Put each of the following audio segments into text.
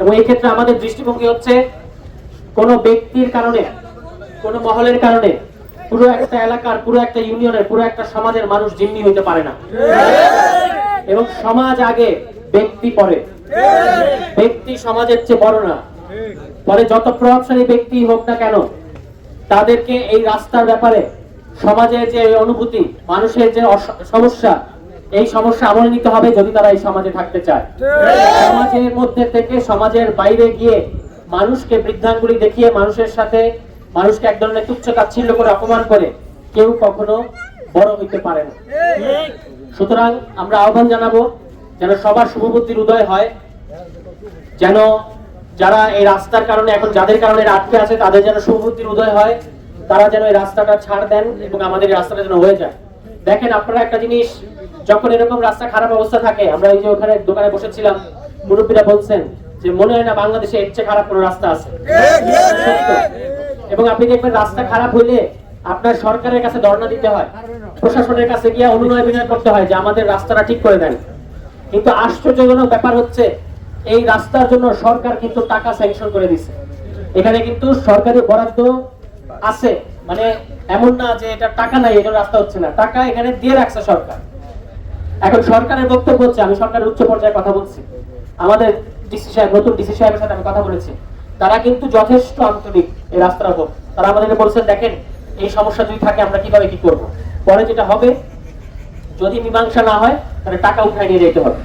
এবং এই ক্ষেত্রে আমাদের দৃষ্টিভঙ্গি হচ্ছে কোনো ব্যক্তির কারণে, কোনো মহলের কারণে পুরো একটা এলাকার, পুরো একটা ইউনিয়নের, পুরো একটা সমাজের মানুষ জিম্মি হইতে পারে না। এবং সমাজ আগে, ব্যক্তি পরে। ব্যক্তি সমাজের চেয়ে বড় না। পরে যত প্রভাবশালী ব্যক্তি হোক না কেন, তাদেরকে এই রাস্তার ব্যাপারে সমাজের যে অনুভূতি, মানুষের যে সমস্যা, এই সমস্যা আমলে নিতে হবে যদি তারা এই সমাজে থাকতে চায়। সমাজের মধ্যে থেকে সমাজের বাইরে গিয়ে মানুষকে বৃদ্ধাঙ্গুলি দেখিয়ে মানুষের সাথে মানুষকে এক ধরনের তুচ্ছ তাচ্ছিল্য করে অপমান করে কেউ কখনো বড় হইতে পারে না। সুতরাং আমরা আহ্বান জানাবো যেন সবার শুভবুদ্ধির উদয় হয়, যেন যারা এই রাস্তার কারণে এখন যাদের কারণে আটকে আছে তাদের যেন শুভবুদ্ধির উদয় হয়, তারা যেন এই রাস্তাটা ছাড় দেন এবং আমাদের এই রাস্তাটা যেন হয়ে যায়। দেখেন আপনারা একটা জিনিস, যখন এরকম রাস্তা খারাপ অবস্থা থাকে, আমরা এই যে ওখানে দোকানে বসেছিলাম, মুরব্বীরা বলছেন যে মনে হয় না বাংলাদেশে এর চেয়ে খারাপ কোনো রাস্তা আছে। এবং আপনি দেখবেন রাস্তা খারাপ হইলে আপনার সরকারের কাছে ধর্ণা দিতে হয়, প্রশাসনের কাছে গিয়ে অনুনয় বিনয় করতে হয় যে আমাদের রাস্তাটা ঠিক করে দেন। কিন্তু আশ্চর্যজনক ব্যাপার হচ্ছে এই রাস্তার জন্য সরকার কিন্তু টাকা স্যাংশন করে দিচ্ছে। এখানে কিন্তু সরকারি বরাদ্দ আছে, মানে এমন না যে এটা টাকা নাই এটা রাস্তা হচ্ছে না, টাকা এখানে দিয়ে রাখছে সরকার। এখন সরকারের বক্তব্য হচ্ছে, আমি সরকারের উচ্চ পর্যায়ে কথা বলছি, আমাদের ডিসি সাহেব, নতুন ডিসি সাহেবের সাথে আমি কথা বলেছি, তারা কিন্তু যথেষ্ট আন্তরিক এই রাস্তার উপর। তারা আমাদেরকে বলছেন দেখেন এই সমস্যা যদি থাকে আমরা কিভাবে কি করব। পরে যেটা হবে, যদি মীমাংসা না হয় তাহলে টাকা উঠায় নিয়ে যেতে হবে।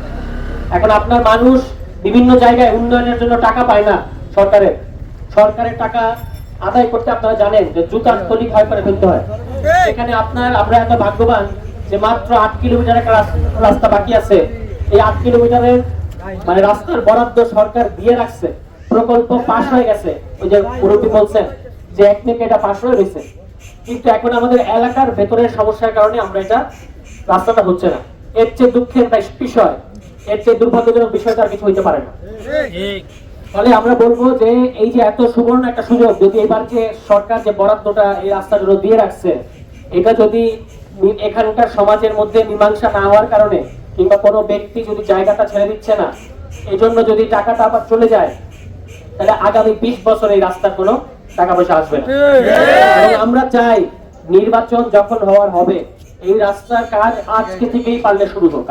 এখন আপনার মানুষ বিভিন্ন জায়গায় উন্নয়নের জন্য টাকা পায় না, সরকারের টাকা আদায় করতে আপনারা জানেন যে জুতার থলি ক্ষয় করে ফেলতে হয়। এখানে আমরা এত ভাগ্যবান যে মাত্র 8 কিলোমিটার একটা রাস্তা বাকি আছে। এই 8 কিলোমিটারের মানে রাস্তার বরাদ্দ সরকার দিয়ে রাখছে, প্রকল্প পাস হয়ে গেছে। ওই যে মুরব্বী বলছেন যে এক থেকে এটা পাস হয়ে গেছে, কিন্তু এখন আমাদের এলাকার ভেতরের সমস্যার কারণে আমরা এটা রাস্তাটা হচ্ছে না। এর চেয়ে দুঃখের বিষয়, এর চেয়ে দুর্ভাগ্যজনক বিষয়টা আর কিছু হইতে পারে না। ফলে আমরা বলবো যে এই যে এত সুবর্ণ একটা সুযোগ, যদি এবার যে সরকার যে বরাদ্দটা এই রাস্তার জন্য দিয়ে রাখছে, এটা যদি এখানকার সমাজের মধ্যে মীমাংসা না হওয়ার কারণে কিংবা কোনো ব্যক্তি যদি জায়গাটা ছেড়ে দিচ্ছে না, এই জন্য যদি টাকাটা আবার চলে যায়, তাহলে আগামী 20 বছর এই রাস্তার কোনো টাকা পয়সা আসবে না। আমরা চাই নির্বাচন যখন হওয়ার হবে এই রাস্তার কাজ আজকে থেকেই পারলে শুরু হোক।